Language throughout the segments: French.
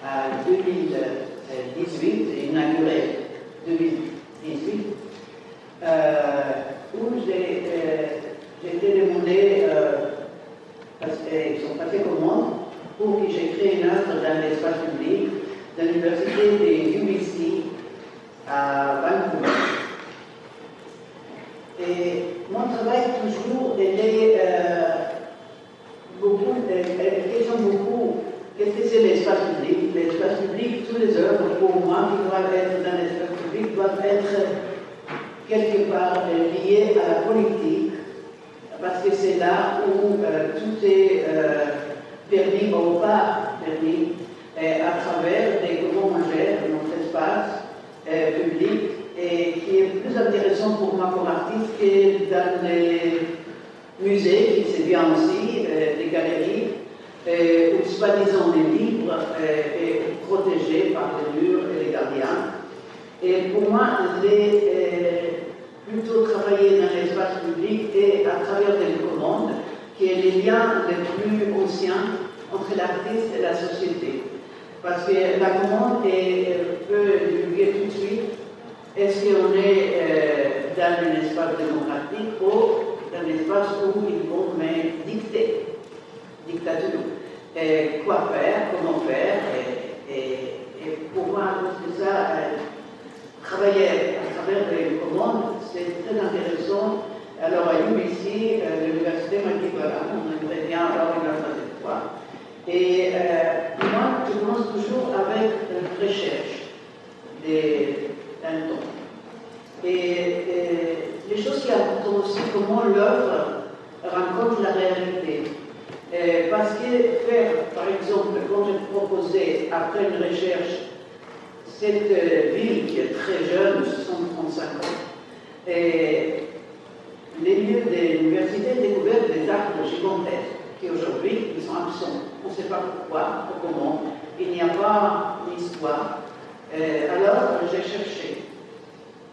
à 2018, inauguré 2018, où j'ai été demandé, parce qu'ils sont passés commande, pour que j'écris une œuvre dans l'espace public de l'université de UBC à Vancouver. Et mon travail, toujours, elle questionne beaucoup qu'est-ce que c'est l'espace public. L'espace public, toutes les œuvres, pour moi, qui doivent être dans l'espace public, doivent être quelque part liées à la politique, parce que c'est là où tout est permis ou pas permis, à travers comment on gère notre espace public, et qui est plus intéressant pour moi comme artiste que dans les musées, qui c'est bien aussi, les galeries, où soi-disant les livres protégés par les murs et les gardiens. Et pour moi, j'ai plutôt travaillé dans l'espace public et à travers des commandes, qui est les liens les plus anciens entre l'artiste et la société. Parce que la commande peut divulguer tout de suite est-ce qu'on est dans un espace démocratique ou dans un espace où ils vont dicter, dictature. Et quoi faire, comment faire, et pour moi, c'est ça, travailler à travers les commandes, c'est très intéressant. Alors à UBC, l'université m'a dit voilà, on aimerait bien avoir une œuvre cette fois. Et moi, je commence toujours avec une recherche d'un temps. Et les choses qui apportent aussi comment l'œuvre rencontre la réalité. Parce que faire, par exemple, quand je proposais, après une recherche, cette ville qui est très jeune, 135 ans, et les lieux de l'université ont découvert des arbres gigantesques qui aujourd'hui ils sont absents. On ne sait pas pourquoi ou comment. Il n'y a pas d'histoire. Alors j'ai cherché.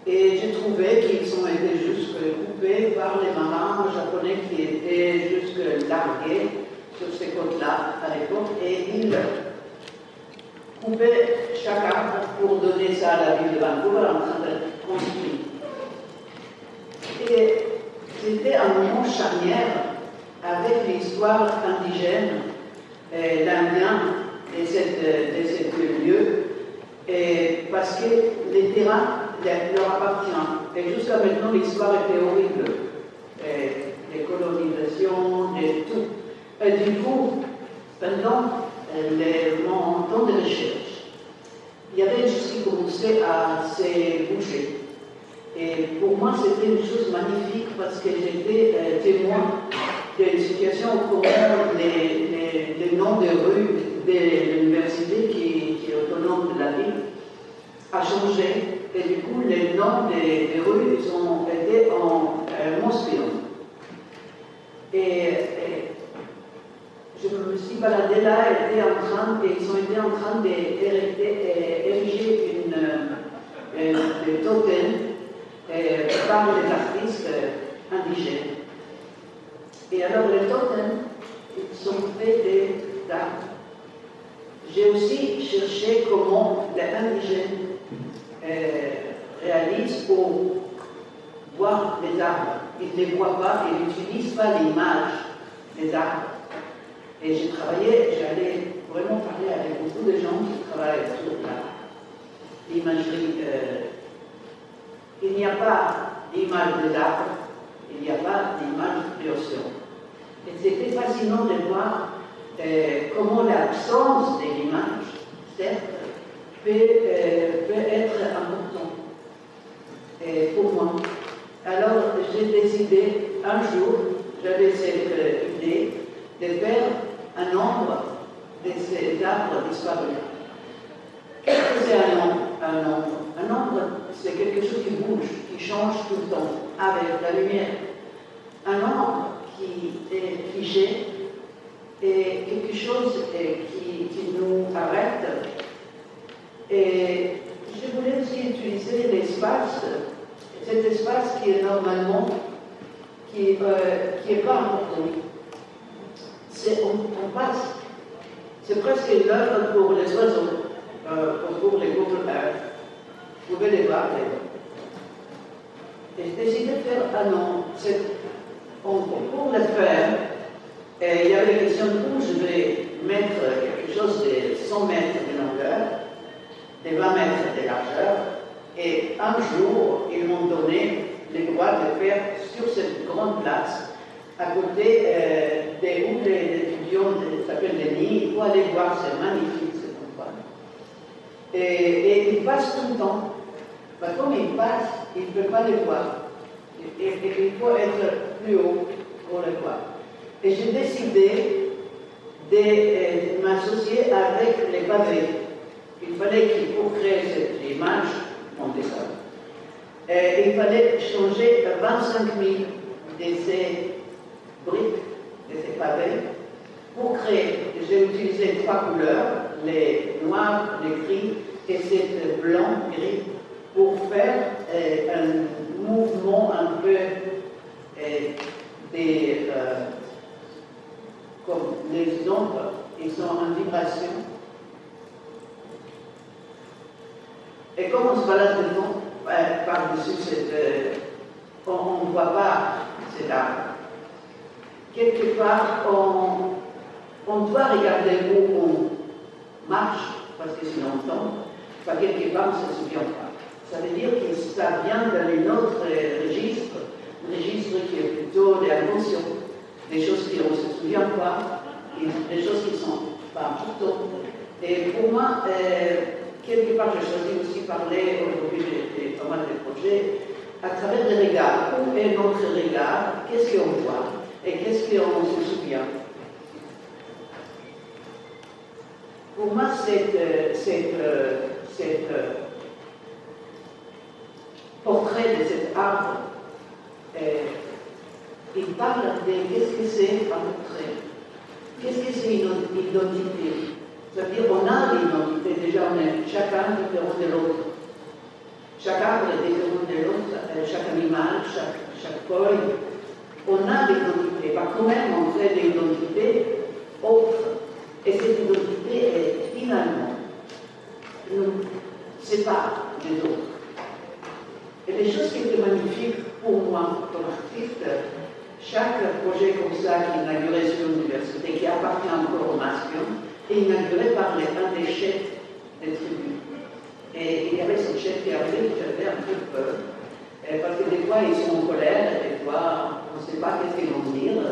Et j'ai trouvé qu'ils ont été juste coupés par les marins japonais qui étaient juste largués sur ces côtes-là à l'époque. Et ils coupaient chaque arbre pour donner ça à la ville de Vancouver en train d'être construit. Et c'était un moment charnière avec l'histoire indigène, l'Indien de ce lieu, parce que les terrains leur appartiennent. Et jusqu'à maintenant, l'histoire était horrible. Les colonisations, tout. Et du coup, pendant mon temps de recherche, il y avait une chose qui commençait à se bouger. Et pour moi, c'était une chose magnifique parce que j'étais témoin d'une situation où les noms des rues de l'université qui est autonome de la ville a changé. Et du coup, les noms des rues ont été en monspion. Et je me suis baladée là, ils ont été en train d'ériger des totems par les artistes indigènes. Et alors les totems, ils sont faits d'arbres. J'ai aussi cherché comment les indigènes réalisent pour voir les arbres. Ils ne les voient pas, ils n'utilisent pas l'image des arbres. Et j'allais vraiment parler avec beaucoup de gens qui travaillent sur l'imagerie. Il n'y a pas d'image des arbres, il n'y a pas d'image de l'océan. Et c'était fascinant de voir comment l'absence de l'image, certes, peut être importante pour moi. Alors j'ai décidé, un jour, j'avais cette idée de faire un nombre de ces arbres disparus. Qu'est-ce que c'est un nombre? Un nombre, c'est quelque chose qui bouge, qui change tout le temps, avec la lumière. Un nombre qui est figé est quelque chose qui nous arrête. Et je voulais aussi utiliser l'espace, cet espace qui est normalement, qui est pas important. On passe. C'est presque une œuvre pour les oiseaux. pour les Google Earth. Vous pouvez les voir. Et j'ai décidé de faire un an. Pour le faire, il y avait la question où je vais mettre quelque chose de 100 mètres de longueur, de 20 mètres de largeur, et un jour, ils m'ont donné le droit de faire sur cette grande place, à côté où les étudiants s'appellent les nids. Il faut aller voir, c'est magnifique cet endroit. Et ils passent tout le temps. Comme ils passent, ils ne peuvent pas les voir. Et il faut être plus haut pour les voir. Et j'ai décidé de m'associer avec les pavés. Il fallait qu'il pour créer cette image, mon dessin, il fallait changer 25 000 de ces briques, de ces pavés, pour créer. J'ai utilisé 3 couleurs, les noirs, les gris et cette blanc, gris, pour faire un mouvement un peu comme les ombres, ils sont en vibration. Et comme on se balade devant, par-dessus on ne voit pas cet arbre. Quelque part, on doit regarder où on marche, parce que sinon on tombe. Quelque part, on ne se souvient pas. Ça veut dire que ça vient d'un autre registre, un registre qui est plutôt de l'inconscient, des choses qu'on ne se souvient pas, des choses qui ne sont pas importantes. Et pour moi, quelque part, j'ai choisi aussi de parler, aujourd'hui j'ai pas mal de projets, à travers les regards. Où est notre regard? Qu'est-ce qu'on voit? Et qu'est-ce qu'on se souvient? Pour moi, cette portrait de cet arbre, il parle de qu'est-ce que c'est un portrait, qu'est-ce que c'est une identité. C'est-à-dire qu'on a l'identité, déjà on est chacun différent de l'autre. Chaque arbre est différent de l'autre, chaque animal, chaque feuille. On a l'identité, quand même on crée des identités autres. Et cette identité est finalement nous sépare des autres. Et les choses qui étaient magnifiques pour moi, comme artiste, chaque projet comme ça qui est inauguré sur l'université, qui appartient encore au masculin, est inauguré par un des chefs des tribus. Et il y avait ce chef qui arrivait, j'avais un peu peur, parce que des fois ils sont en colère, et des fois on ne sait pas qu'est-ce qu'ils vont dire.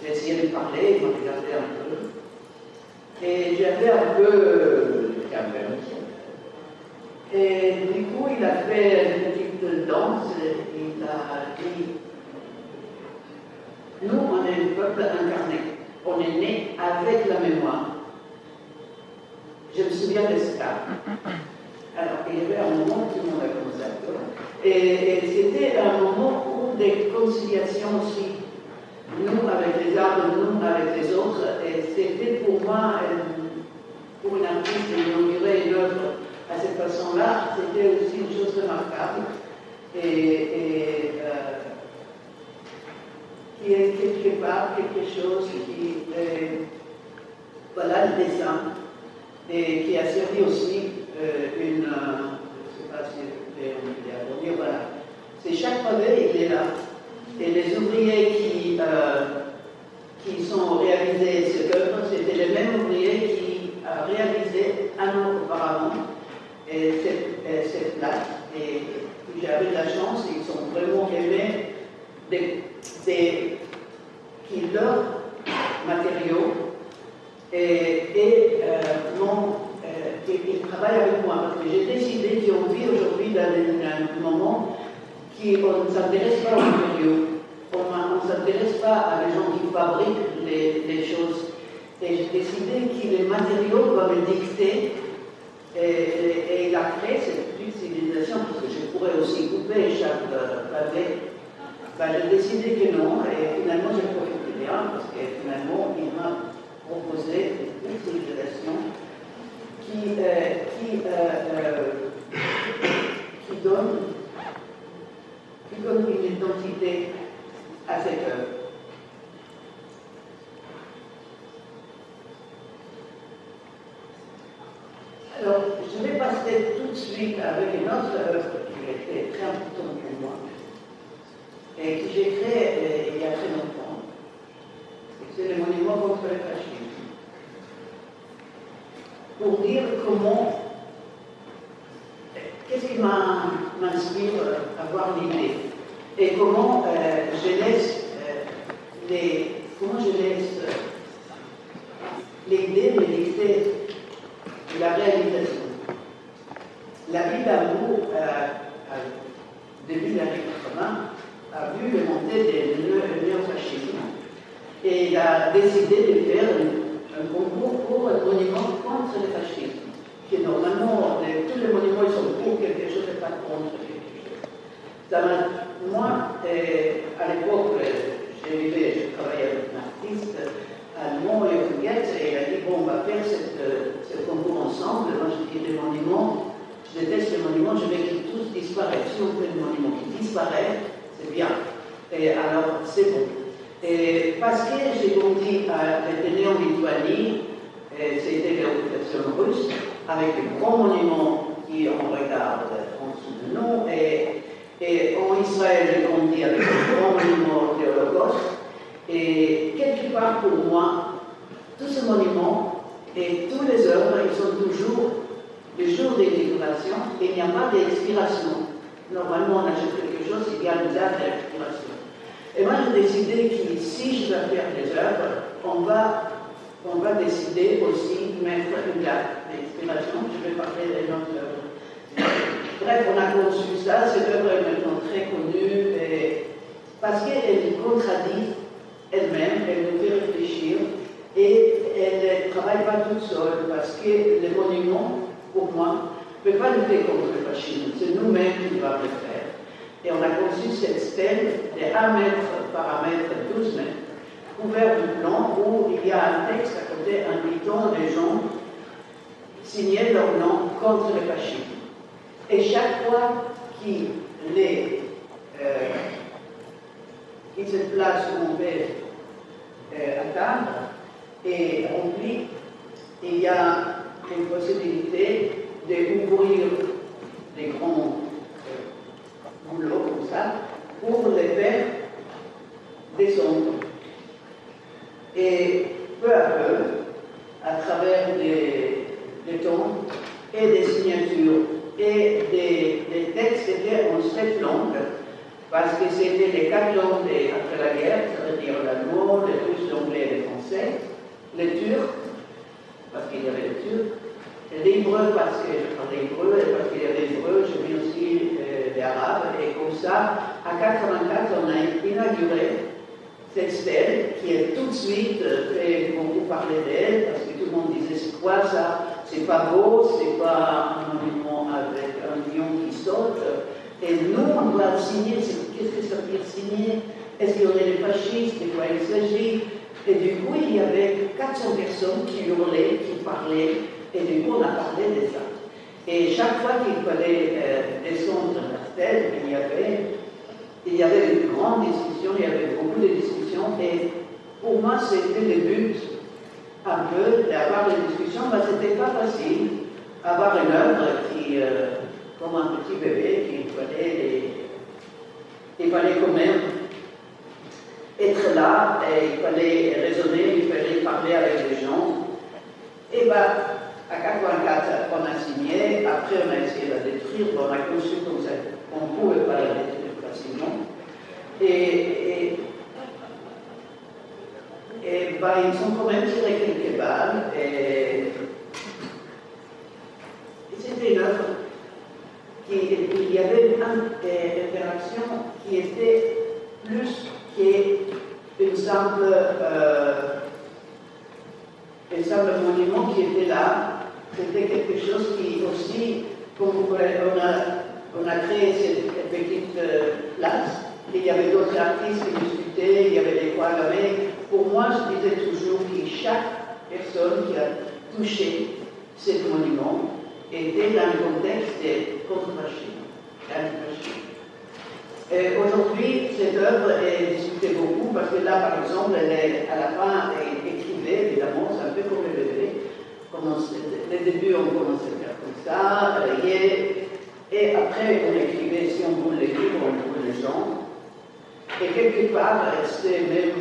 J'ai essayé de parler, ils m'ont regardé un peu. Et j'avais un peu calme. Et du coup, il a fait une petite danse, il a dit, nous, on est le peuple incarné, on est né avec la mémoire. Je me souviens de ça. Alors, il y avait un moment où tout le monde a commencé à pleurer. Et c'était un moment où des conciliations aussi, nous avec les arbres, nous avec les autres, et c'était pour moi, pour une artiste, d'inaugurer une œuvre à cette façon-là, c'était aussi une chose remarquable qui est quelque part quelque chose qui, voilà le dessin, et qui a servi aussi je ne sais pas si on dire, voilà. C'est chaque pavé, il est là. Et les ouvriers qui sont réalisés cette œuvre, c'était les mêmes ouvriers qui réalisaient un an auparavant cette place. Et j'avais de la chance, ils sont vraiment aimés leurs matériaux et ils travaillent avec moi. Parce que j'ai décidé qu'on vit aujourd'hui dans un moment on ne s'intéresse pas aux matériaux, on ne s'intéresse pas à les gens qui fabriquent les choses. Et j'ai décidé que les matériaux doivent dicter et il a créé cette petite civilisation, parce que je pourrais aussi couper chaque pavé. J'ai décidé que non, et finalement j'ai profité bien, parce que finalement il m'a proposé une civilisation qui donne une identité à cette œuvre. Alors, je vais passer tout de suite avec une autre œuvre qui était très importante pour moi et que j'ai créée il y a très longtemps. C'est le monument contre le fascisme. Pour dire comment, qu'est-ce qui m'inspire à avoir l'idée et comment je laisse l'idée me dicter la réalisation. La vie d'amour, début des années 80, a vu le montée du néofascisme et il a décidé de faire un concours pour un monument contre le fascisme. Qui normalement, tous les monuments ils sont pour quelque chose et pas contre quelque chose. Moi, à l'époque, je travaillais avec un artiste allemand, Jürgen Goetz, et il a dit bon, on va faire ce concours ensemble. Moi, je dis les monuments, je déteste les monuments, je veux qu'ils tous disparaissent. Si on fait le monument qui disparaît, c'est bien. Et alors, c'est bon. Et parce que j'ai grandi j'étais né en Lituanie, c'était l'occupation russe, avec les grands monuments qui on regarde en dessous de nous. Et en Israël, j'ai grandi avec les grands monuments de l'Holocauste. Et quelque part pour moi, tous ces monuments et toutes les œuvres, ils sont toujours le jour d'expiration et il n'y a pas d'expiration. Normalement, on achète quelque chose, il y a une date d'expiration. Et moi, j'ai décidé que si je dois faire des œuvres, on va décider aussi de mettre une date d'expiration. Je vais parler des autres œuvres. Bref, on a conçu ça. Cette œuvre est maintenant très connue parce qu'elle contradit elle-même, elle nous fait réfléchir et elle ne travaille pas toute seule parce que les monuments, pour moi, ne peuvent pas lutter contre le fascisme. C'est nous-mêmes qui devons le faire. Et on a conçu cette stèle de 1 mètre par 1 mètre, 12 mètres, couvert du blanc où il y a un texte à côté invitant les gens signer leur nom contre le fascisme. Et chaque fois qu'il cette place où on peut atteindre est remplie, il y a une possibilité d'ouvrir des grands boulots comme ça pour les faire descendre. Et peu à peu, à travers des temps et des signatures et des textes qui étaient en 7 langues, parce que c'était les 4 langues après la guerre, ça veut dire l'allemand, le russe, l'anglais et le français, le turc, parce qu'il y avait le turc, l'hébreu parce que je parlais hébreu, et parce qu'il y avait l'hébreu, j'ai mis aussi l'arabe, et comme ça, à 84, on a inauguré cette stèle qui est tout de suite fait beaucoup parler d'elle, parce que tout le monde disait c'est quoi ça, c'est pas beau, c'est pas un monument avec un lion qui saute. Et nous, on doit signer, qu'est-ce que ça veut dire signer? Est-ce qu'on est les fascistes? De quoi il s'agit? Et du coup, il y avait 400 personnes qui hurlaient, qui parlaient, et du coup, on a parlé de ça. Et chaque fois qu'il fallait descendre la stèle, il y avait une grande discussion, il y avait beaucoup de discussions, et pour moi, c'était le but, un peu, d'avoir des discussions, mais c'était pas facile, avoir une œuvre qui... comme un petit bébé, il fallait quand même être là, et il fallait raisonner, il fallait parler avec les gens. Et bien, à 84, on a signé, après on a essayé de la détruire, on a conçu comme ça, on ne pouvait pas la détruire facilement. Et ben, ils ont quand même tiré quelques balles, et c'était une œuvre. Il y avait une interaction qui était plus qu'une simple monument qui était là. C'était quelque chose qui aussi, comme on a créé cette petite place, il y avait d'autres artistes qui discutaient, il y avait des points mais pour moi, je disais toujours que chaque personne qui a touché ce monument était dans le contexte de contre-fascisme. Aujourd'hui, cette œuvre est discutée beaucoup parce que là, par exemple, elle est, à la fin, elle écrivait, évidemment, c'est un peu comme le bébé, les débuts, on commençait à faire comme ça, et après, on écrivait, si on voulait les livres, on trouvait les gens. Et quelque part, c'était même,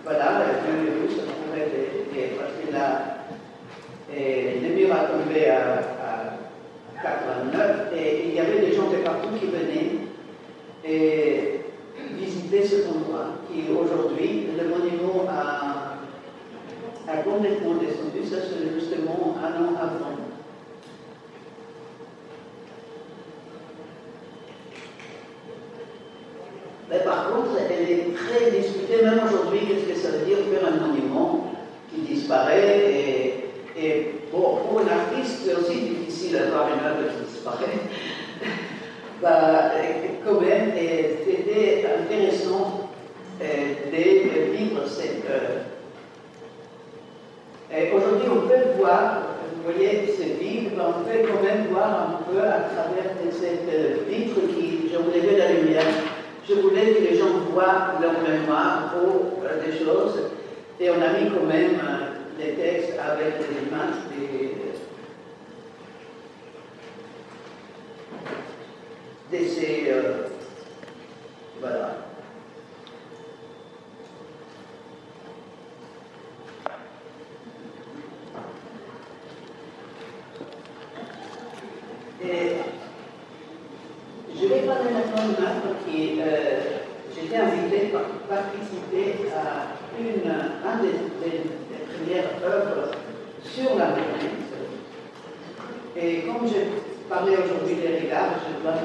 voilà, même les Russes, on trouvait parce que là, le mur a tombé à 89, et il y avait des gens de partout qui venaient et visiter cet endroit, qui aujourd'hui, le monument a complètement descendu, ça c'est justement un an avant. Mais par contre, elle est très discutée, même aujourd'hui, qu'est-ce que ça veut dire faire un monument qui disparaît. Et bon, pour un artiste, c'est aussi difficile d'avoir une œuvre qui disparaît. Bah, quand même, c'était intéressant de vivre cette. Aujourd'hui, on peut voir, vous voyez, ces vitres, on peut quand même voir un peu à travers cette vitre qui, je voulais ver la lumière. Je voulais que les gens voient leur mémoire pour des choses, et on a mis quand même des textes avec des images de ces. Voilà. Et je vais parler maintenant d'une œuvre qui. J'étais invitée à participer à une des premières œuvres sur la Internet. Et comme je parlais aujourd'hui des regards, je dois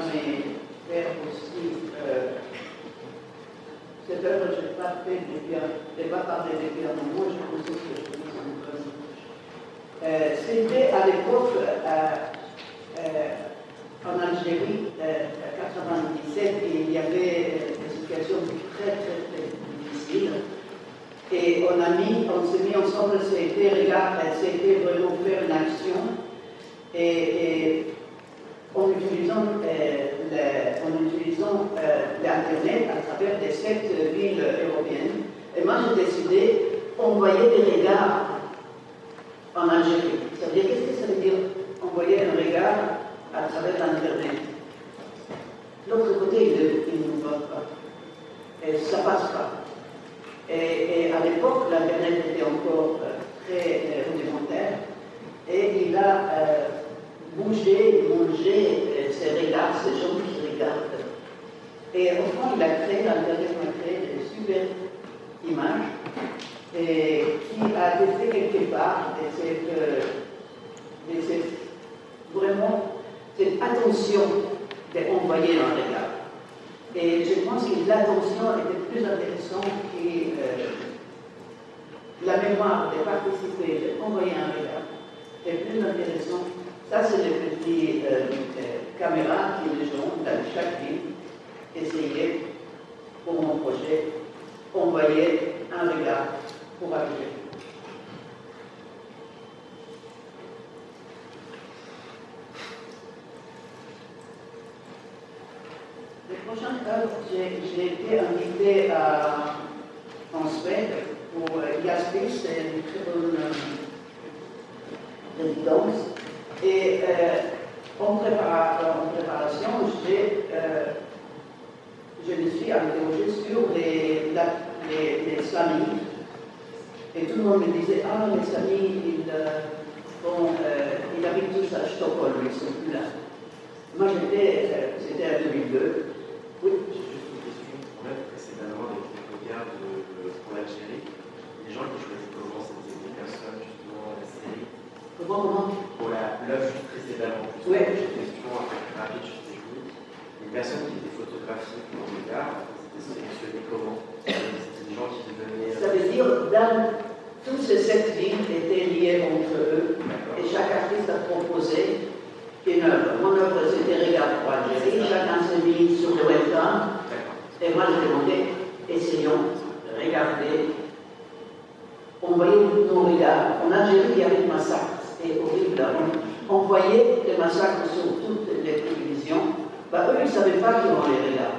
faire aussi cette œuvre, je n'ai pas parlé depuis un moment, je pensais que je faisais un peu. C'était à l'époque en Algérie, en 1997, il y avait des situations très, très, très difficiles. Et on s'est mis ensemble, c'était vraiment faire une action. Et en utilisant l'Internet à travers les 7 villes européennes. Et moi, j'ai décidé d'envoyer des regards en Algérie. Ça veut dire, qu'est-ce que ça veut dire envoyer un regard à travers l'Internet? L'autre côté, il ne nous vote pas. Et ça ne passe pas. Et à l'époque, l'Internet était encore très rudimentaire. Et il a bougé, mangé ses regards, ces gens qui regardent. Et au fond, l'Internet a créé des super images et qui a été quelque part vraiment cette attention d'envoyer un regard. Et je pense que l'attention était plus intéressante que la mémoire de participer, d'envoyer un regard. C'est plus intéressant. Ça, c'est les petites caméras que les gens, dans chaque ville, essayaient pour mon projet, envoyer un regard pour arriver. Les prochaines œuvres, j'ai été invitée en Suède pour Jaspis, c'est une très bonne résidence. Et en préparation, je me suis interrogée sur les Samis. Et tout le monde me disait, ah, les Samis, ils habitent tous à Stockholm, ils ne sont plus là. Moi, c'était en 2002. Oui. J'ai juste une question. On a précédemment avec les regards pour l'Algérie, les gens qui choisissent comment c'était des personnes justement la série. Comment Pour l'œuvre juste précédemment. Oui. J'ai une question rapide, je technique. Les personnes qui étaient photographiées pour le regard, c'était sélectionné comment? C'était des gens qui venaient. Ça veut dire dans toutes ces 7 villes étaient liées entre eux. Et chaque artiste a proposé une œuvre. Mon œuvre, c'était Regard pour Algérie. Chacun s'est mis sur le webcam. Et moi, j'ai demandé, essayons de regarder, envoyer nos regards. En Algérie, il y avait des massacres. C'était horrible. On voyait des massacres sur toutes les télévisions. Bah, eux, ils ne savaient pas qu'ils ont les regards.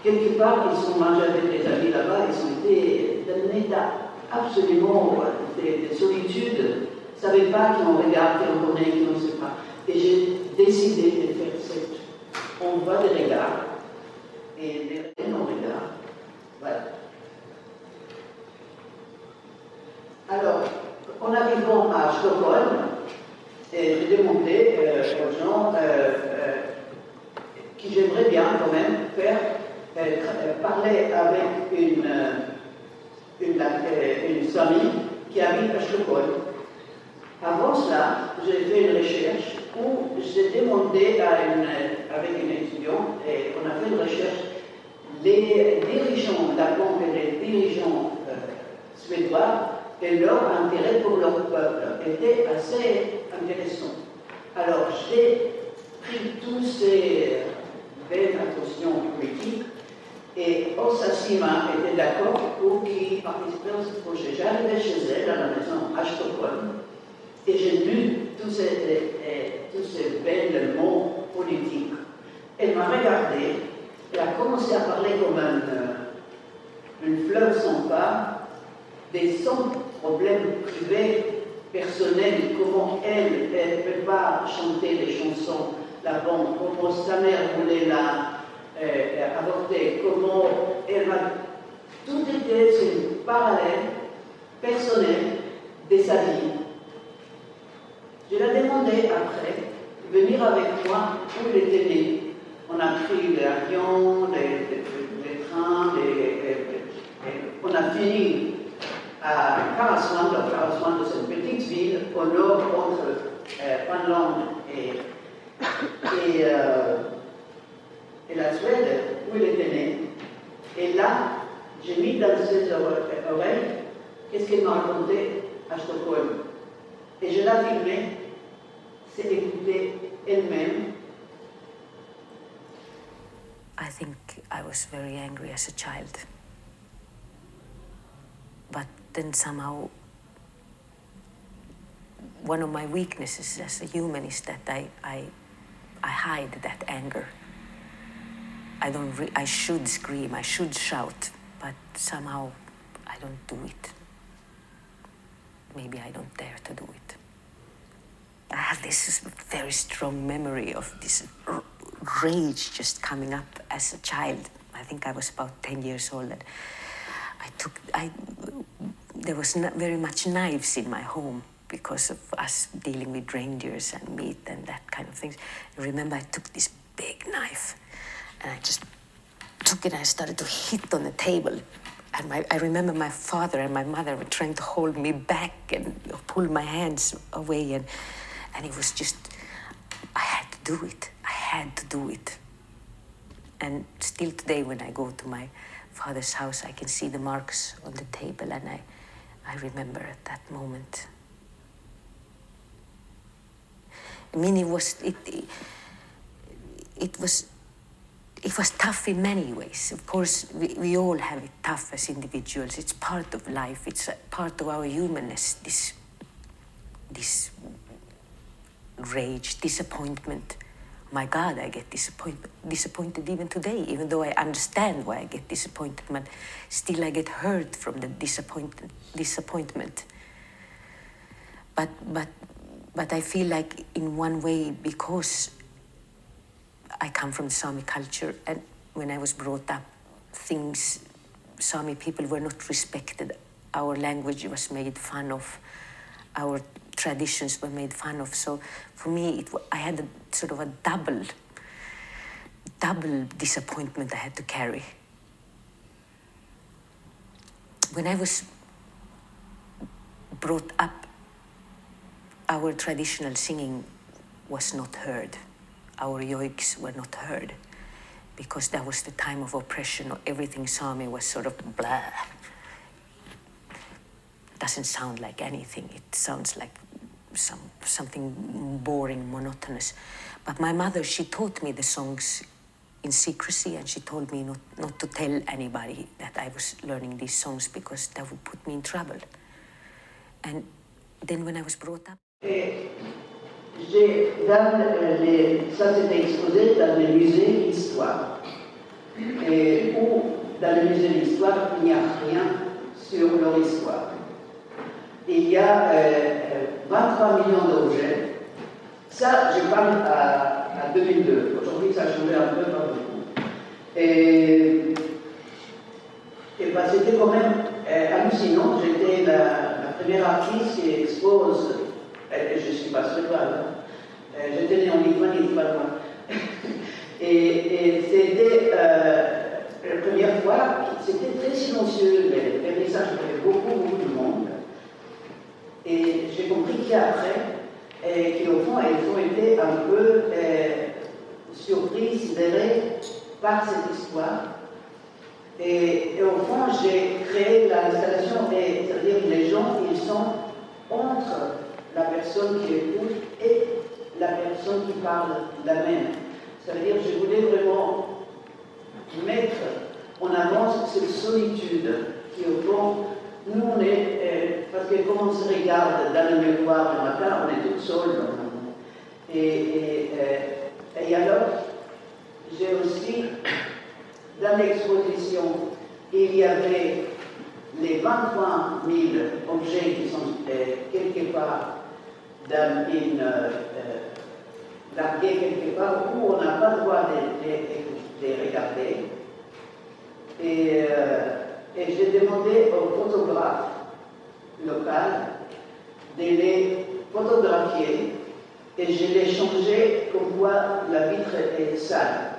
Quelque part, ils sont mangés avec des amis là-bas. Ils ont été dans un état absolument de solitude. ne savais pas qui on regarde, qui on connaît, qui on ne sait pas. Et j'ai décidé de faire cette envoi des regards et de nos regards. Voilà. Alors, en arrivant à Stockholm, j'ai demandé aux gens qui j'aimerais bien quand même faire parler avec une famille qui habite à Stockholm. Avant cela, j'ai fait une recherche où j'ai demandé avec une étudiante, et on a fait une recherche, les dirigeants de la banque et les dirigeants suédois et leur intérêt pour leur peuple était assez intéressant. Alors j'ai pris tous ces belles attentions politiques et Osasima était d'accord pour qu'ils participent à ce projet. J'arrivais chez elle à la maison à Stockholm et j'ai lu tous ces belles mots politiques. Elle m'a regardé, elle a commencé à parler comme une fleuve sans pas, des son problèmes privés, personnels, comment elle ne peut pas chanter les chansons, la bande, comment sa mère voulait avorter, comment elle m'a... Tout était sur une parallèle personnelle de sa vie. Je l'ai demandé après de venir avec moi où il était né. On a pris l'avion, les trains, on a fini à Karlshamn, de cette petite ville au nord entre Finlande et la Suède, où il était né. Et là, j'ai mis dans ses oreilles qu'est-ce qu'il m'a raconté à Stockholm. Et je l'ai filmé, c'est écouter elle-même. I think I was very angry as a child. But then somehow, one of my weaknesses as a human is that I hide that anger. I should scream, I should shout, but somehow I don't do it. Maybe I don't dare to do it. I have this very strong memory of this rage just coming up as a child. I think I was about 10 years old. And there was not very much knives in my home because of us dealing with reindeers and meat and that kind of things. I remember I took this big knife and I just took it and I started to hit on the table. And I remember my father and my mother were trying to hold me back and pull my hands away. And it was just, I had to do it. I had to do it. And still today when I go to my father's house, I can see the marks on the table and I remember at that moment. I mean, it was tough in many ways. Of course, we all have it tough as individuals. It's part of life. It's a part of our humanness, this rage, disappointment. My God, I get disappointed even today, even though I understand why I get disappointment. Still, I get hurt from the disappointment. But I feel like in one way, because I come from Sami culture, and when I was brought up, Sami people were not respected. Our language was made fun of. Our traditions were made fun of. So for me, I had a sort of a double disappointment I had to carry. When I was brought up, our traditional singing was not heard. Our yoiks were not heard because that was the time of oppression. Everything Sami was sort of blah. Doesn't sound like anything. It sounds like something boring, monotonous. But my mother, she taught me the songs in secrecy, and she told me not to tell anybody that I was learning these songs because that would put me in trouble. And then when I was brought up... Ça s'était exposé dans le musée d'histoire. Où, dans le musée d'histoire, il n'y a rien sur leur histoire. Il y a 23 millions d'objets. Ça, je parle à 2002. Aujourd'hui, ça a changé un peu, pas beaucoup. Et ben, c'était quand même hallucinant. J'étais la première artiste qui expose, et je ne suis pas suédoise, j'étais née en Lituanie, c'est pas loin. Et c'était la première fois, c'était très silencieux, les vernissages, il y avait beaucoup de monde. Et j'ai compris qu'après, qu'au fond, elles ont été un peu surprises, sidérées par cette histoire. Et au fond, j'ai créé l'installation, c'est-à-dire que les gens, ils sont entre la personne qui écoute et la personne qui parle la même. C'est-à-dire que je voulais vraiment mettre en avant cette solitude qui, au fond, nous, on est, parce que comme on se regarde dans le miroir le matin, on est tout seul. Et alors, j'ai aussi, dans l'exposition, il y avait les 23 000 objets qui sont quelque part dans une largués quelque part où on n'a pas le droit de les regarder. Et j'ai demandé au photographe local de les photographier et je l'ai changé comme quoi la vitre est sale.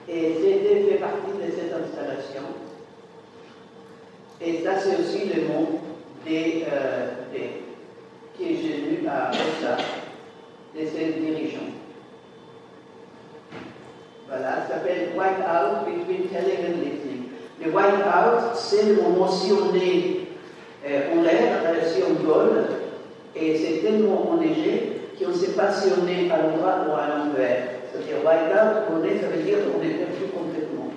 Et c'était fait partie de cette installation. Et ça, c'est aussi le mot qui est venu à ça, de ces dirigeants. Voilà, ça s'appelle White Out Between Telling and Listening. Le White Out, c'est le moment si on est en l'air, si on vole, et c'est tellement enneigé qu'on ne sait pas si on est à l'endroit ou à l'envers. C'est-à-dire White Out, ça veut dire qu'on est perdu complètement.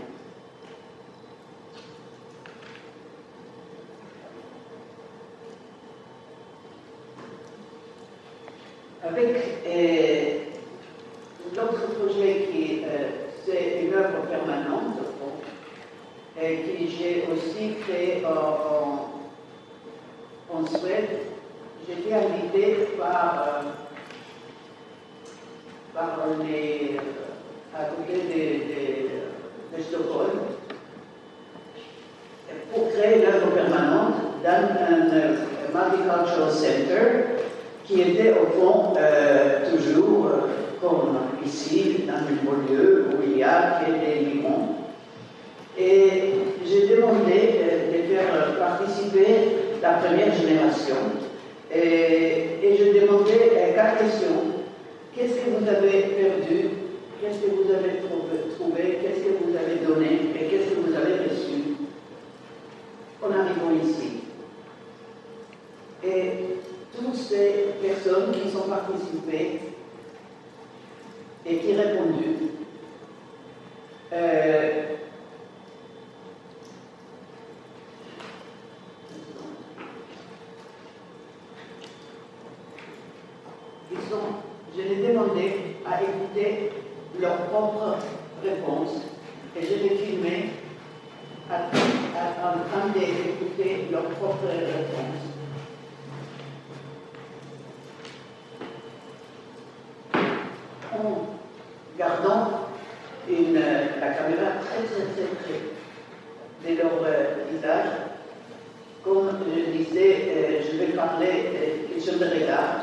Avec l'autre projet qui c'est une œuvre permanente, qui j'ai aussi créé en Suède. J'étais invitée par à côté de Stockholm pour créer l'œuvre permanente dans un Multicultural Center qui était au fond toujours comme ici, dans une banlieue où il y a des migrants. Et j'ai demandé de faire participer la première génération. Et je demandais 4 questions. Qu'est-ce que vous avez perdu? Qu'est-ce que vous avez trouvé? Qu'est-ce que vous avez donné? Et qu'est-ce que vous avez reçu en arrivant ici? Et toutes ces personnes qui sont participées et qui ont répondu, je les ai demandé à écouter leurs propres réponses et je les filmais en train d'écouter leurs propres réponses. En gardant la caméra très près de leur visage, comme je disais, je vais parler de question de regard.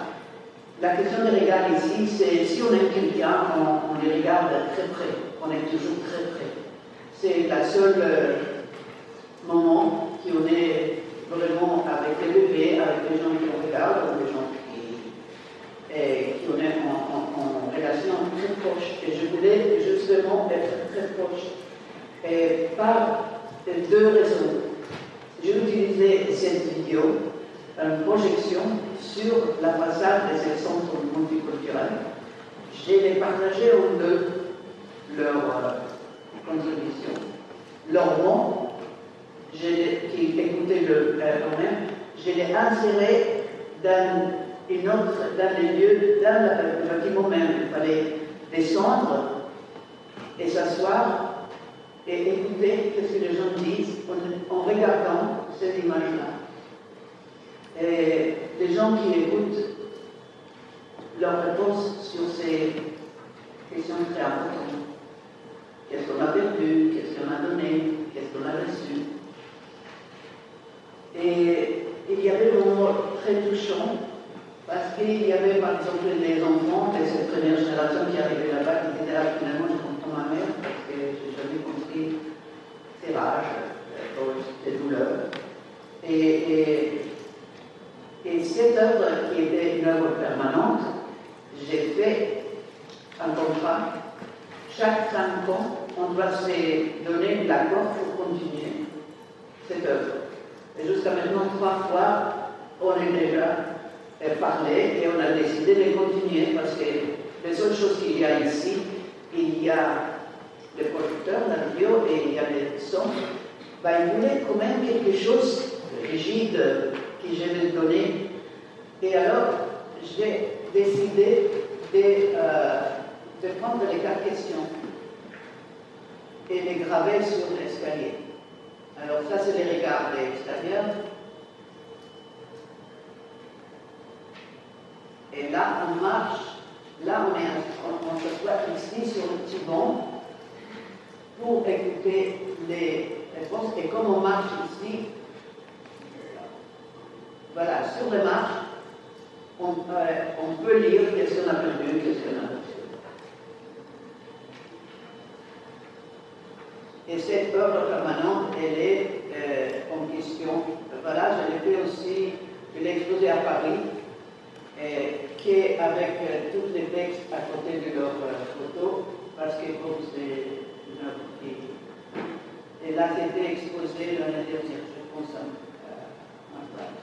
La question de regard ici, c'est si on aime quelqu'un, on les regarde très près, on est toujours très près. C'est la seule moment qui on est vraiment avec les bébés, avec les gens qui on regarde, ou les gens qui on est en relation très proche. Et je voulais justement être très proche. Et par 2 raisons. J'ai utilisé cette vidéo, une projection sur la façade de ce centre multiculturel. Je l'ai partagé en 2, leur contribution. Leur nom, qui écoutait quand même, je l'ai inséré dans les lieux, dans le bâtiment même. Il fallait descendre et s'asseoir et écouter ce que les gens disent en regardant ces images-là. Et les gens qui écoutent leurs réponses sur ces questions très importantes. Qu'est-ce qu'on a perdu? Qu'est-ce qu'on a donné? Qu'est-ce qu'on a reçu? Et il y avait des moments très touchants parce qu'il y avait par exemple les enfants de cette première génération qui arrivaient là-bas qui disaient ah, finalement je comprends ma mère parce que je n'ai jamais compris ses rages, ses douleurs. Et cette œuvre qui était une œuvre permanente, j'ai fait un contrat. Chaque 5 ans, on doit se donner l'accord pour continuer cette œuvre. Et jusqu'à maintenant, 3 fois, on est déjà parlé et on a décidé de continuer parce que les seules choses qu'il y a ici, il y a le projecteur, la vidéo et il y a les sons. Il voulait quand même quelque chose de rigide que je vais donner. Et alors, j'ai décidé de prendre les 4 questions et les graver sur l'escalier. Alors ça, c'est les regards de l'extérieur. Et là, on marche. Là, on s'assoit ici sur le petit banc pour écouter les réponses. Et comme on marche ici, voilà, sur les marches, on peut lire qu'est-ce qu'on a perdu, qu'est-ce qu'on a reçu. Et cette œuvre permanente, elle est en question. Voilà, je l'ai fait aussi, je l'ai exposé à Paris, qui est avec tous les textes à côté de leurs photos, parce que comme c'est une œuvre qui... Et là, c'était exposé l'année dernière, je pense, en France.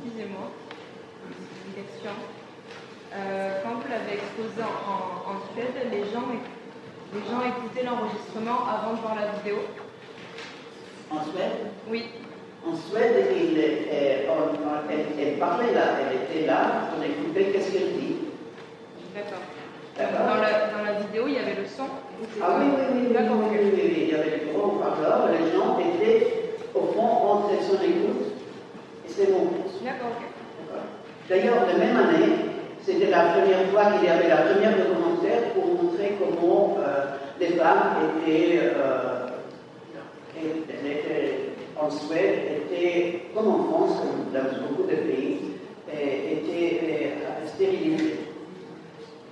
Excusez-moi, une question. Quand vous l'avez exposé en Suède, les gens écoutaient l'enregistrement avant de voir la vidéo? En Suède? Oui. En Suède, elle parlait là, elle était là, on écoutait qu'est-ce qu'elle dit. D'accord. D'accord. Dans la vidéo, il y avait le son? Ah oui, D'accord. Oui, il y avait les gros haut-parleurs, les gens étaient au fond entre son écoute. C'est bon. D'accord, ok. D'ailleurs, la même année, c'était la première fois qu'il y avait la première documentaire pour montrer comment les femmes étaient en Suède, étaient, comme en France, comme dans beaucoup de pays, étaient stérilisées.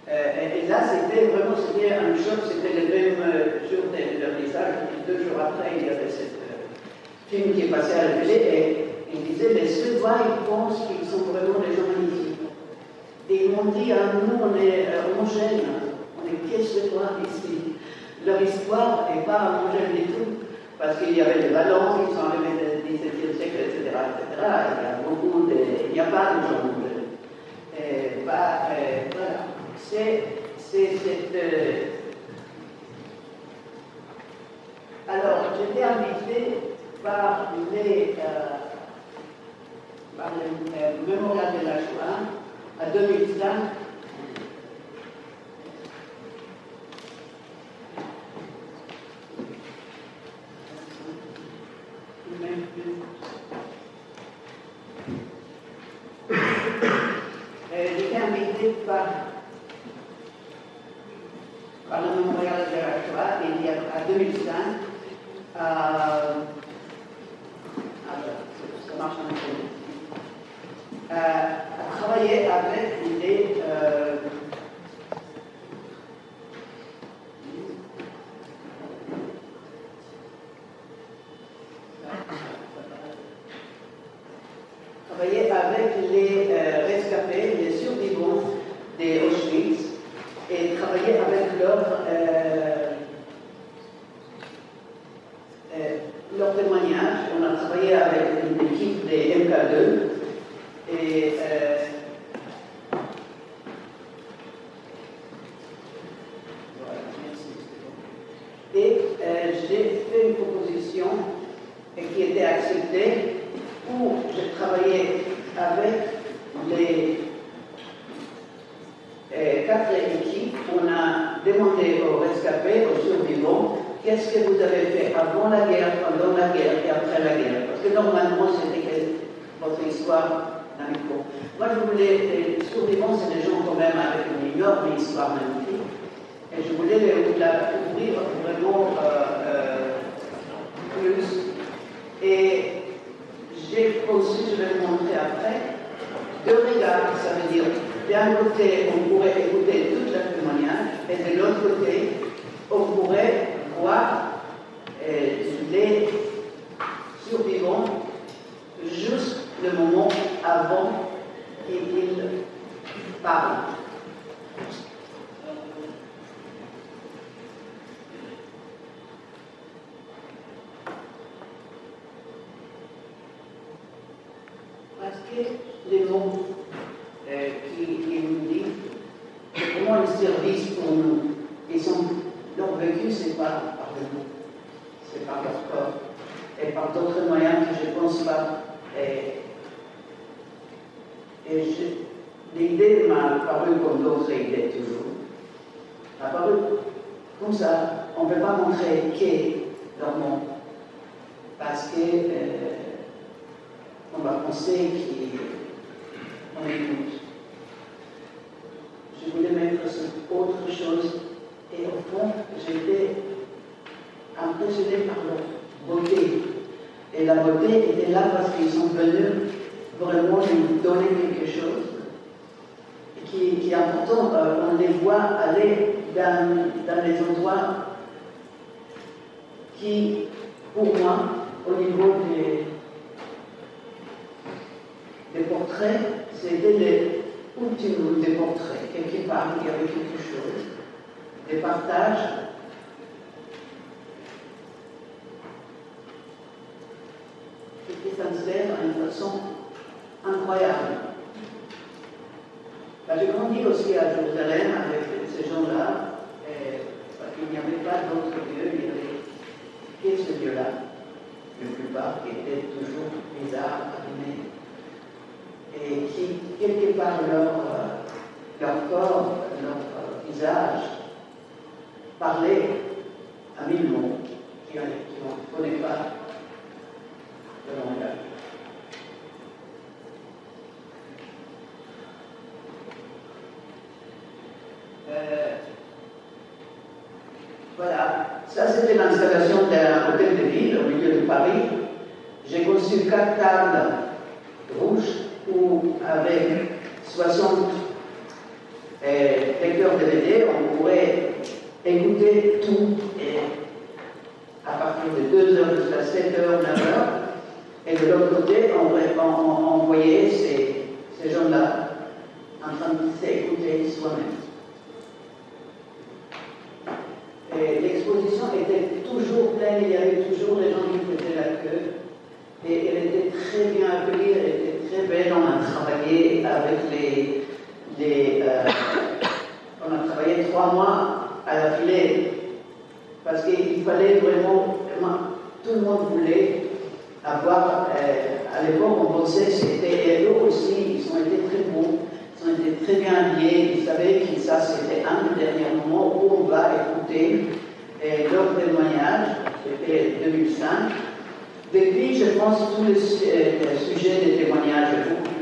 Et là, c'était vraiment un choc, c'était le même jour de leur visage, 2 jours après, il y avait ce film qui est passé à la télé, et ils disaient, les Suédois, ils pensent qu'ils sont vraiment des gens magnifiques. Et ils m'ont dit, ah, nous, on est homogènes, on est pieds Suédois ici. Leur histoire n'est pas homogène du tout, parce qu'il y avait des ballons qui sont arrivés du XVIIe siècle, etc., etc. Il y a beaucoup de... Il n'y a pas de gens homogènes. Voilà. C'est cette... Alors, j'étais invité par le mémorial de la Shoah à 2005. J'étais invité par le mémorial de la Shoah il y a à 2005. Ça marche un peu. À travailler avec les rescapés, les survivants des Auschwitz et travailler avec leur témoignage. On a travaillé avec une équipe des MK2 et j'ai fait une proposition qui était acceptée où j'ai travaillé avec les 4 équipes, on a demandé aux rescapés, aux survivants, qu'est-ce que vous avez fait avant la guerre, pendant la guerre et après la guerre. Parce que normalement, c'était votre histoire d'amico. Moi, je voulais, les survivants, c'est des gens quand même avec une énorme histoire magnifique. Et je voulais la ouvrir vraiment plus. Et j'ai conçu, je vais le montrer après, 2 regards, ça veut dire, d'un côté, on pourrait écouter tout le témoignage, et de l'autre côté, on pourrait voir les survivants juste le moment avant qu'ils parlent. Parce que les mots qui nous disent, c'est vraiment un service pour nous. Leur vécu, c'est pas par le mot, c'est par leur corps et par d'autres moyens que je ne pense pas. L'idée m'a paru comme d'autres idées toujours. M'a paru comme ça. On ne peut pas montrer qu'est leur monde parce que on va penser qu'on écoute. Je voulais mettre sur autre chose et au fond, j'étais impressionnée par leur beauté. Et la beauté était là parce qu'ils sont venus vraiment nous donner quelque chose qui est important. On les voit aller dans les endroits qui, pour moi, au niveau des portraits, c'était les ultimes des portraits. Quelque part, il y avait quelque chose, des partages. Qui sincère d'une façon incroyable. J'ai grandi aussi à Jérusalem avec ces gens-là, parce qu'il n'y avait pas d'autres lieux, il y avait que ce lieu-là, la plupart qui étaient toujours bizarres, abîmés, et qui, quelque part, leur corps, leur visage, parlaient à 1000 mots qui on ne connaît pas. Voilà, ça c'était l'installation d'un hôtel de ville au milieu de Paris. J'ai conçu 4 tables rouges où, avec 60 lecteurs DVD, on pourrait écouter tout et à partir de 2h jusqu'à 7h, 9h. Et de l'autre côté, on voyait ces gens-là en train de s'écouter soi-même. Et l'exposition était toujours pleine, il y avait toujours des gens qui faisaient la queue. Et elle était très bien accueillie, elle était très belle. On a travaillé avec on a travaillé 3 mois à la filée. Parce qu'il fallait vraiment, tout le monde voulait avoir, à l'époque, on pensait que c'était, et eux aussi, ils ont été très beaux, ils ont été très bien habillés, ils savaient que ça, c'était un des derniers moments où on va écouter leur témoignage, c'était 2005. Depuis, je pense, tout le sujet des témoignages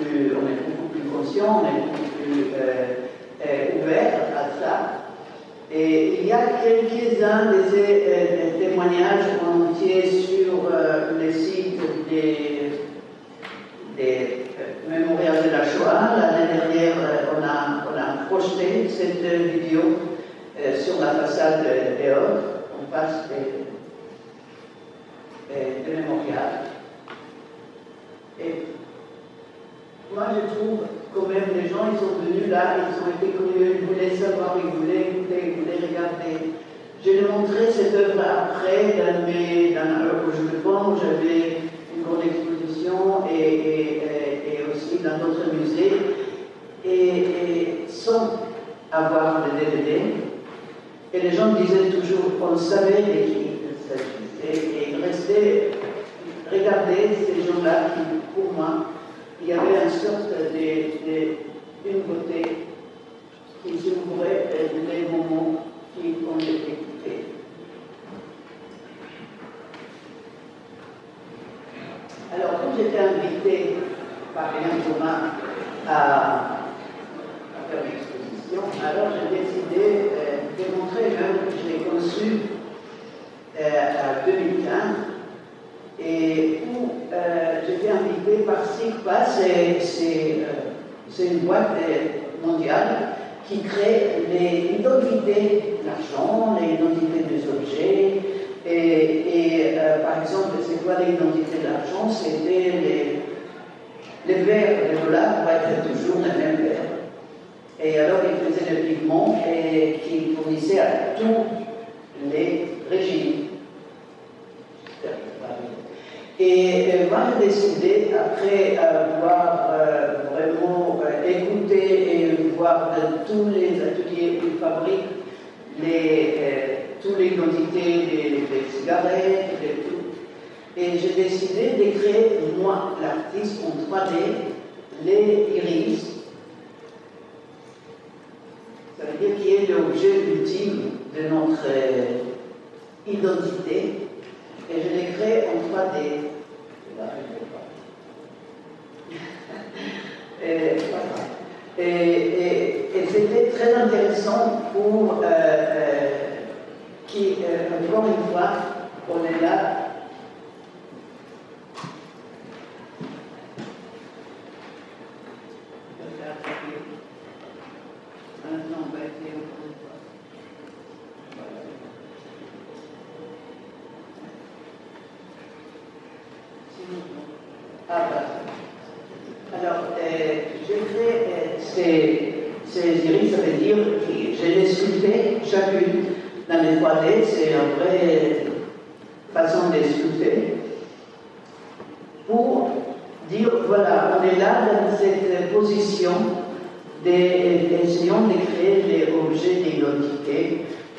on est beaucoup plus conscient, on est beaucoup plus ouvert à ça. Et il y a quelques-uns de ces témoignages entiers sur les sites des mémorials de la Shoah. L'année dernière, on a projeté cette vidéo sur la façade des Halles. On passe des mémorials. Et moi, je trouve quand même les gens, ils sont venus là, ils ont été curieux, ils voulaient savoir, ils voulaient écouter, ils voulaient regarder. Je l'ai montré cette œuvre après, où je me vends, où j'avais une grande exposition et aussi dans d'autres musées, et sans avoir de DVD. Et les gens disaient toujours, on savait de qui il s'agissait, et ils restaient, regardaient ces gens-là qui, pour moi, il y avait une sorte d'une beauté qui s'ouvrait les moments qu'on écoutait. Alors, quand j'étais invitée par Léon Thomas à faire l'exposition, alors j'ai décidé de montrer une œuvre que j'ai conçue en 2015 et où j'étais invitée par SIGPA, c'est une boîte mondiale qui crée l'identité de l'argent, l'identité des objets. Par exemple, c'est quoi l'identité de l'argent? C'était les verres de dollars vont être toujours les mêmes verres. Et alors, ils faisaient le pigment et qui fournissait à tous les régimes. Et moi, j'ai décidé, après avoir vraiment écouté et voir dans tous les ateliers où ils fabriquent toutes les quantités des cigarettes, de tout. Et j'ai décidé de créer, moi, l'artiste, en 3D, les iris. Ça veut dire qu'il est l'objet ultime de notre identité. Et je l'ai créé en 3D. Et c'était très intéressant pour encore une fois, on est là. Alors, j'ai fait ces iris, ça veut dire que je les sculpté chacune dans les 3D, c'est une vraie façon de sculpter, pour dire, voilà, on est là dans cette position d'essayons de créer les objets d'identité.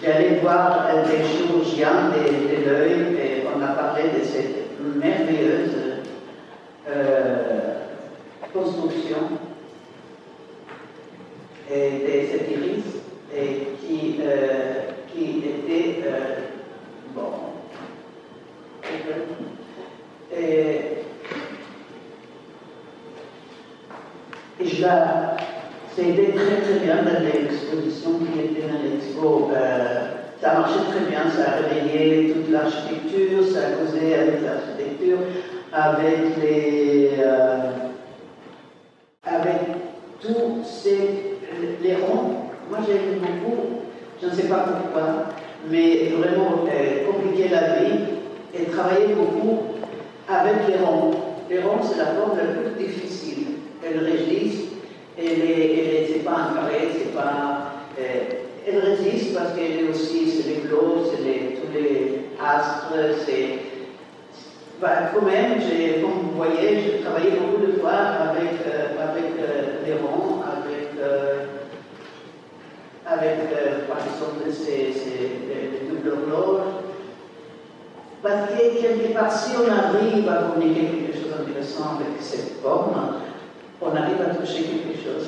J'allais voir des chirurgiens de l'œil et on a parlé de cette merveilleuse construction et de cet iris et qui était bon. Et c'était très bien dans l'exposition qui était dans l'expo. Ça marchait très bien, ça a réveillé toute l'architecture, ça a causé avec l'architecture, avec tous les ronds. Moi j'aime beaucoup, je ne sais pas pourquoi, mais vraiment compliquer la vie et travailler beaucoup avec les ronds. Les ronds, c'est la forme la plus difficile. Elles résistent, c'est pas un carré, c'est pas. Elle résiste parce qu'elle est aussi, c'est les globes, c'est tous les astres, c'est. Quand même, comme vous voyez, j'ai travaillé beaucoup de fois avec les ronds, par exemple, les doubles horloges. Parce que quelque part, si on arrive à communiquer quelque chose d'intéressant avec cette forme, on arrive à toucher quelque chose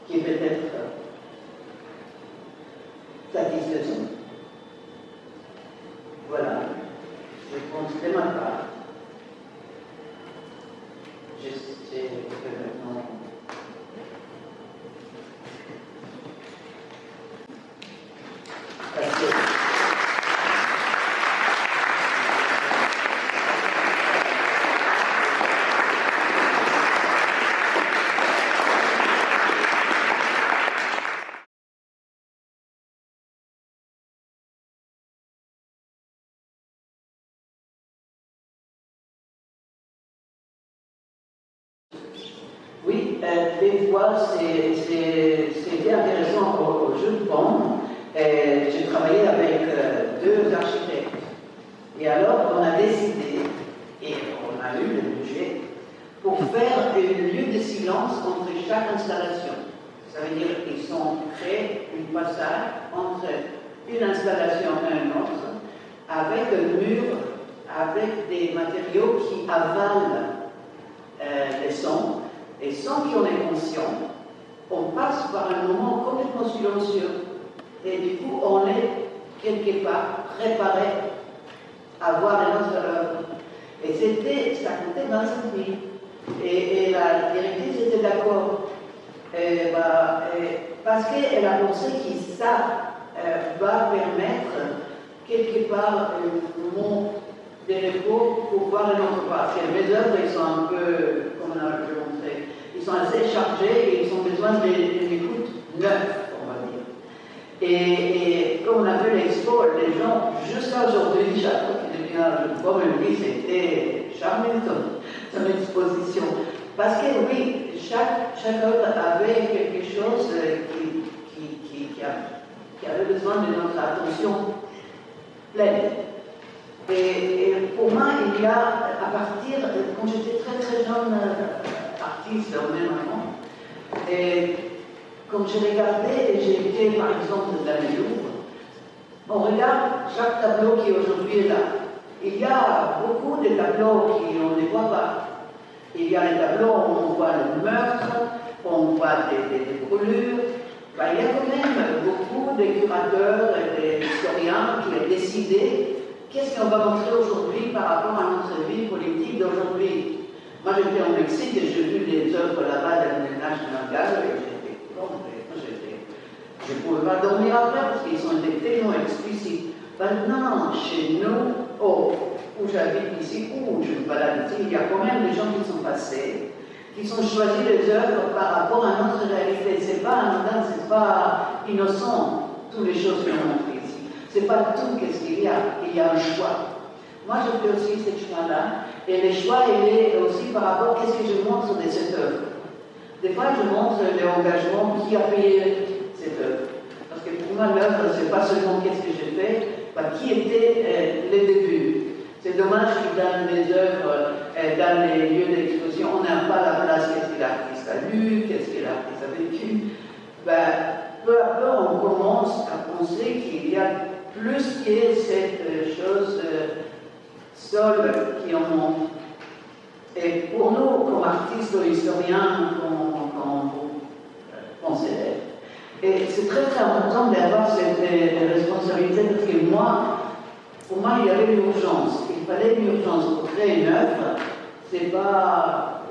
qui est peut-être satisfaisant. Voilà, je pense de ma part. Je sais que maintenant. Parce que oui, des fois, c'était intéressant au Japon. J'ai travaillé avec deux architectes. Et alors, on a décidé, et on a eu le budget, pour faire un lieu de silence entre chaque installation. Ça veut dire qu'ils ont créé une passage entre une installation et une autre, avec un mur, avec des matériaux qui avalent les sons, et sans qu'on ait conscience, on passe par un moment complètement silencieux. Et du coup, on est quelque part préparé à voir les autres œuvres. Et ça coûtait 25 000. Et la directrice était d'accord. Parce qu'elle a pensé que ça va permettre quelque part un moment de repos pour voir une autre part. Parce que mes œuvres, ils sont un peu, comme on a pu montrer, ils sont assez chargés et ils ont besoin d'une écoute neuve, on va dire. Et comme on a vu l'expo, les gens, jusqu'à aujourd'hui, chaque fois qu'ils deviennent, comme elle dit, c'était charmant son exposition. Parce que oui, chaque œuvre avait quelque chose qui avait besoin de notre attention pleine. Et pour moi, il y a, à partir, quand j'étais très très jeune artiste, même avant, et comme je regardais, et j'ai été par exemple dans le Louvre, on regarde chaque tableau qui aujourd'hui est là. Il y a beaucoup de tableaux qui on ne voit pas. Il y a des tableaux où on voit le meurtre, on voit des brûlures. Il y a quand même beaucoup de curateurs et d'historiens qui ont décidé qu'est-ce qu'on va montrer aujourd'hui par rapport à notre vie politique d'aujourd'hui. Moi j'étais au Mexique et j'ai vu des œuvres là-bas dans le National Gallery et j'étais je ne pouvais pas dormir après parce qu'ils ont été tellement explicites. Maintenant, chez nous, où j'habite ici, où je me balade ici, il y a quand même des gens qui sont passés, qui ont choisi les œuvres par rapport à notre réalité. Ce n'est pas anodin, ce n'est pas innocent, toutes les choses qu'on montre ici. Ce n'est pas tout qu'est-ce qu'il y a un choix. Moi, je fais aussi ce choix-là, et le choix, il est aussi par rapport à qu'est-ce que je montre de cette œuvre. Des fois, je montre l'engagement qui a payé cette œuvre. Parce que pour moi, l'œuvre, ce n'est pas seulement qu'est-ce que j'ai fait, mais qui était le début. C'est dommage que dans les œuvres, dans les lieux d'exposition, on n'a pas la place qu'est-ce que l'artiste a lu, qu'est-ce que l'artiste a vécu. Peu à peu, on commence à penser qu'il y a plus que cette chose seule qui en montre. Et pour nous, comme artistes ou historiens, on s'élève. Et c'est très très important d'avoir cette responsabilité parce que pour moi, il y avait l'urgence. Il fallait une urgence pour créer une œuvre. C'est pas.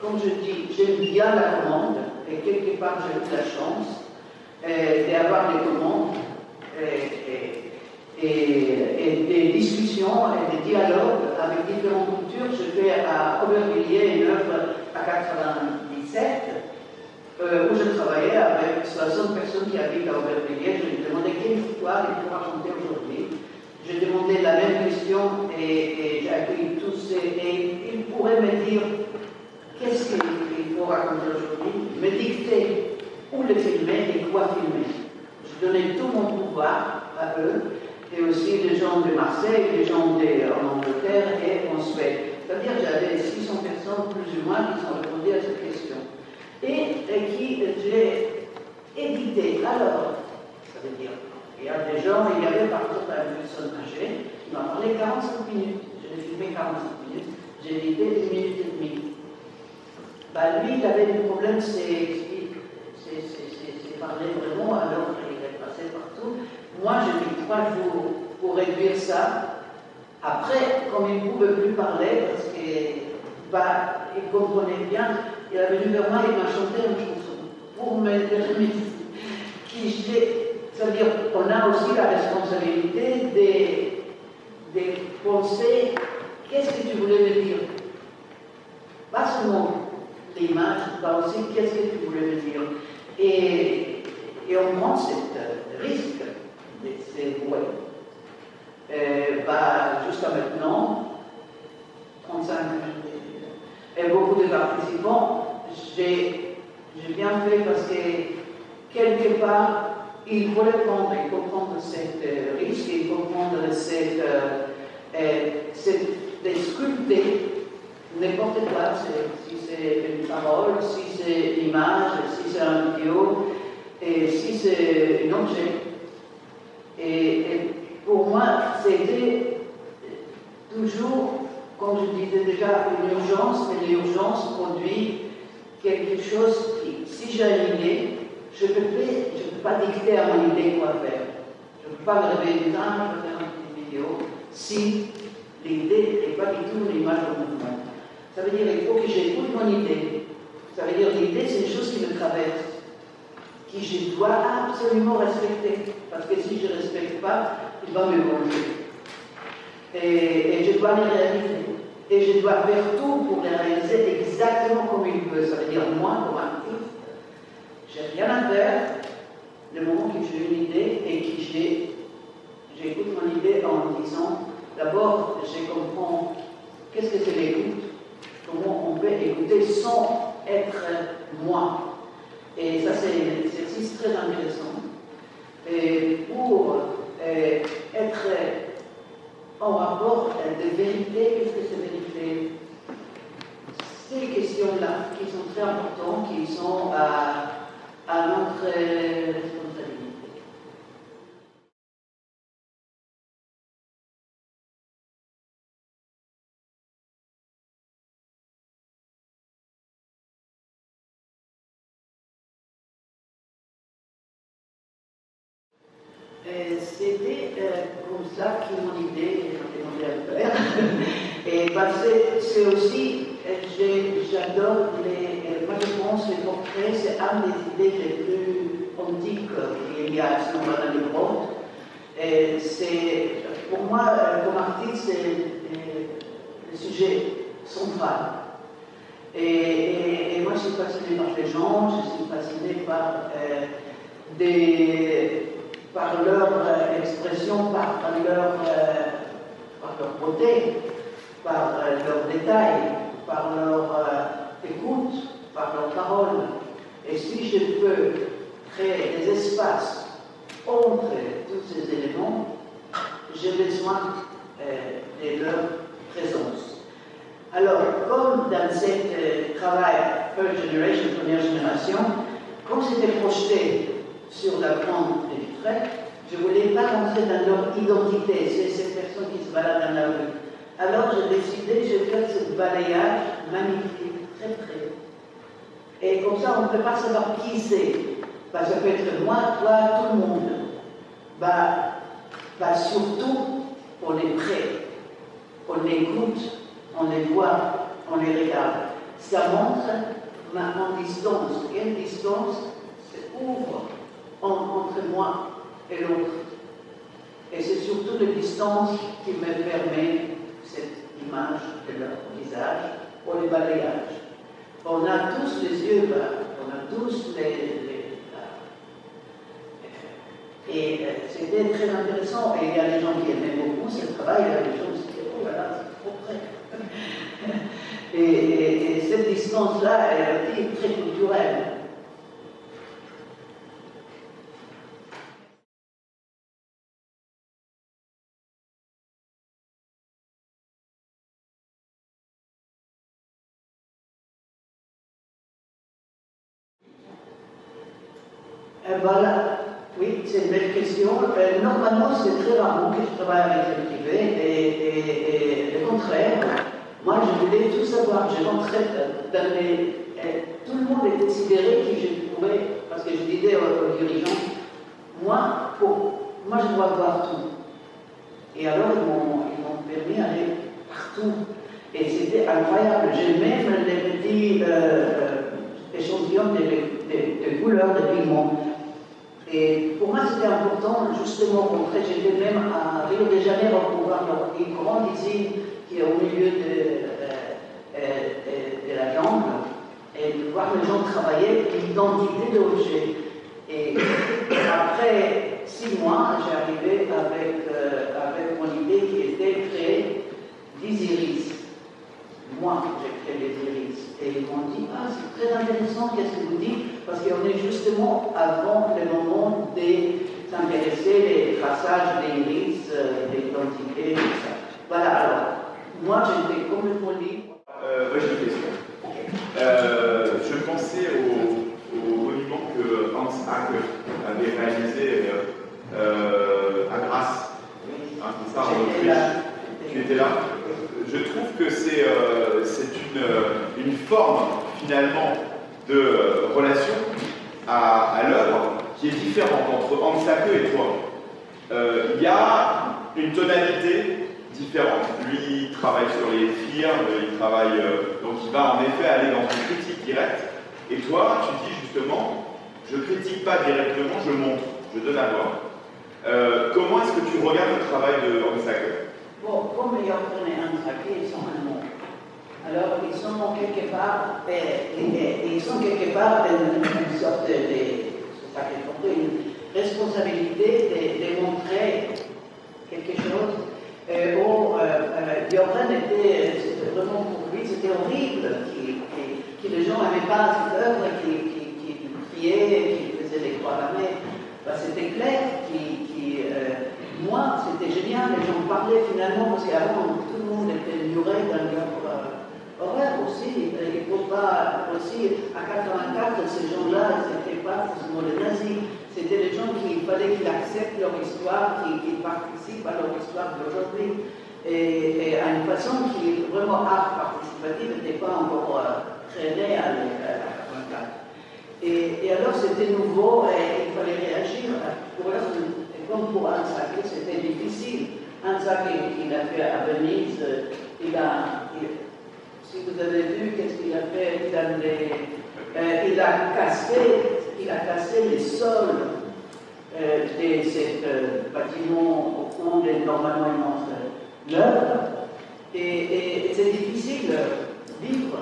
Comme je dis, j'aime bien la commande, et quelque part j'ai eu la chance d'avoir des commandes et des discussions et des dialogues avec différentes cultures. Je fais à Aubervilliers une œuvre à 97. Où je travaillais avec 60 personnes qui habitent à Aubervilliers. Je lui demandais quelle histoire il faut raconter aujourd'hui. J'ai demandé la même question et j'ai accueilli tous et ils pourraient me dire qu'est-ce qu'il faut raconter aujourd'hui, me dicter où le filmer et quoi filmer. Je donnais tout mon pouvoir à eux et aussi les gens de Marseille, les gens en Angleterre et en Suède. C'est-à-dire que j'avais 600 personnes plus ou moins qui sont répondues à cette question. Et qui j'ai édité. Alors, ça veut dire, il y a des gens, il y avait par exemple une personne âgée qui m'a parlé 45 minutes. Je l'ai filmé 45 minutes, j'ai édité 1 minute et demie. Lui, il avait un problème, c'est parler vraiment alors qu'il est passé partout. Moi, j'ai mis 3 jours pour réduire ça. Après, comme il ne pouvait plus parler, parce qu'il comprenait bien, il est venu vers moi et il m'a chanté une chanson pour me permettre c'est-à-dire qu'on a aussi la responsabilité de penser qu'est-ce que tu voulais me dire. Pas seulement l'image, mais aussi qu'est-ce que tu voulais me dire. Et on prend ce risque de s'avouer. Jusqu'à maintenant, 35 et beaucoup de participants, j'ai bien fait parce que quelque part, il faut prendre ce risque, il faut prendre de sculpter n'importe quoi, si c'est une parole, si c'est une image, si c'est un vidéo, et si c'est un objet. Et pour moi, c'était toujours, comme je disais déjà, une urgence, mais l'urgence produit quelque chose qui si j'ai une idée, je ne peux pas dicter à mon idée quoi faire. Je ne peux pas me réveiller du temps, je peux faire une petite vidéo, si l'idée n'est pas du tout une image au mouvement. Ça veut dire qu'il faut que j'écoute mon idée. Ça veut dire que l'idée, c'est une chose qui me traverse, qui je dois absolument respecter. Parce que si je ne respecte pas, il va me manger. Et je dois les réaliser. Et je dois faire tout pour les réaliser exactement comme il veut. Ça veut dire, moi, comme artiste, j'ai rien à faire le moment que j'ai une idée et que j'écoute mon idée en disant, d'abord, je comprends qu'est-ce que c'est l'écoute, comment on peut écouter sans être moi. Et ça, c'est un exercice très intéressant. Et pour être en rapport de vérité, qu'est-ce que c'est vérité? C'est les questions-là qui sont très importantes, qui sont à notre responsabilité. C'était comme ça que mon idée est demandé à faire. Et parce que c'est aussi, j'adore moi je pense que les portraits, c'est un des idées les plus antiques qu'il y a dans les grottes. Pour moi, comme artiste, c'est le sujet central. Et moi je suis fascinée par les gens, je suis fascinée par leur expression, par leur beauté, par leurs détails, par leur écoute, par leurs paroles. Et si je peux créer des espaces entre tous ces éléments, j'ai besoin de leur présence. Alors, comme dans ce travail First Generation, première génération, comme c'était projeté sur la grande vitrée, je ne voulais pas rentrer dans leur identité, c'est ces personnes qui se baladent dans la rue. Alors j'ai décidé, je vais faire ce balayage magnifique, très près. Et comme ça, on ne peut pas savoir qui c'est. Bah, ça peut être moi, toi, tout le monde. Surtout, on est prêt. On écoute, on les voit, on les regarde. Ça montre en distance. Quelle distance ouvre entre moi et l'autre. Et c'est surtout la distance qui me permet cette image de leur visage ou le balayage. On a tous les yeux bas, on a tous et c'était très intéressant. Et il y a des gens qui aimaient beaucoup ce travail, il y a des gens qui disaient, oh là là, c'est trop près. Et cette distance-là, elle est très culturelle. Voilà, oui, c'est une belle question. Normalement, c'est très rarement que je travaille avec le privé et le contraire. Moi, je voulais tout savoir. Je rentrais dans tout le monde est considéré que je pourrais, parce que je disais aux dirigeants, moi, je dois voir tout. Et alors, ils m'ont permis d'aller partout. Et c'était incroyable. J'ai même les petits échantillons de couleurs, de pigments. Et pour moi, c'était important, justement, montrer. J'étais même à Rio de Janeiro pour voir une grande usine qui est au milieu de la jungle, et de voir les gens travailler l'identité de l'objet. Et après 6 mois, j'ai arrivé avec mon idée qui était créer 10 iris. Moi, j'ai créé les iris. Et ils m'ont dit, ah, c'est très intéressant, qu'est-ce que vous dites? Parce qu'on est justement avant le moment de s'intéresser les traçages des iris, des identités, tout ça. Voilà, alors, moi, j'étais complètement libre. Moi, j'ai une question. Je pensais au monument que Hans Hack avait réalisé à Grasse. Hein, c'est ça, en Autriche. Tu étais là. Je trouve que c'est une forme, finalement, de relation et toi. Il y a une tonalité différente. Lui, il travaille sur les firmes, donc il va en effet aller dans une critique directe. Et toi, tu dis justement, je ne critique pas directement, je montre, je donne à voir. Comment est-ce que tu regardes le travail de Hansacker? Bon, comme Jorgen et Hansacker, ils sont allemands. Alors, ils sont quelque part, une sorte de, c'est ça qu'il faut dire, une responsabilité de montrer quelque chose. Jorgen c'était vraiment pour lui, c'était horrible que les gens n'aimaient pas cette œuvre, qui criaient, qui faisaient des croix gammées. C'était clair, moi, c'était génial, les gens parlaient finalement, parce qu'avant, tout le monde était muré dans leur horreur aussi. Il ne faut pas aussi, à 84, ces gens-là, ce n'étaient pas forcément les nazis, c'était les gens qu'il fallait qu'ils acceptent leur histoire, qu'ils participent à leur histoire d'aujourd'hui. Et à une façon qui, vraiment, art participatif n'était pas encore créé à 84. Et alors c'était nouveau et il fallait réagir. Comme pour Hansacker, c'était difficile. Hansacker, il a fait à Venise, si vous avez vu, qu'est-ce qu'il a fait il a cassé les sols de ce bâtiment où normalement il montre l'œuvre. Et c'est difficile vivre,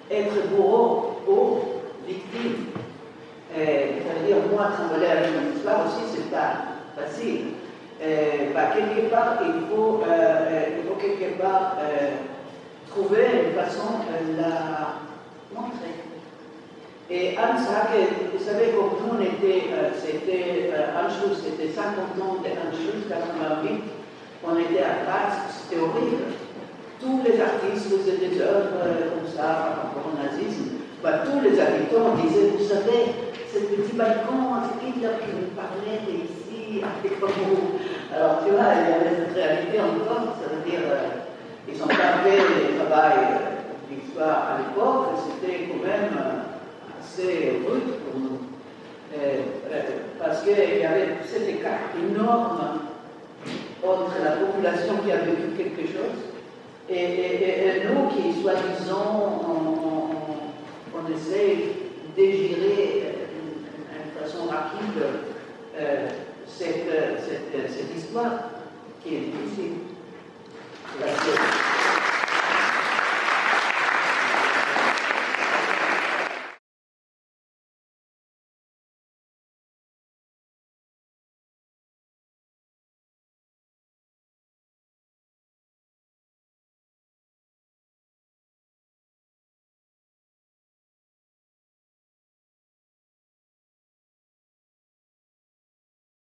être bourreau ou victime. C'est-à-dire, moi, travailler avec une histoire aussi, c'est pas facile. Quelque part, il faut quelque part trouver une façon de la montrer. Et Hansacker, vous savez, comme nous, c'était Anschluss, c'était 50 ans d'Anschluss, 88, on était à Graz, c'était horrible. Tous les artistes faisaient des œuvres comme ça, par rapport au nazisme. Tous les habitants disaient, vous savez, ce petit balcon, c'est Hitler qui nous parlait ici, avec vous. Alors tu vois, il y avait cette réalité encore, ça veut dire, ils ont pas fait le travail d'histoire à l'époque, c'était quand même assez rude pour nous. Parce qu'il y avait cet écart énorme entre la population qui a vécu quelque chose et nous qui, soi-disant, on essaie de gérer d'une façon rapide cette histoire qui est difficile.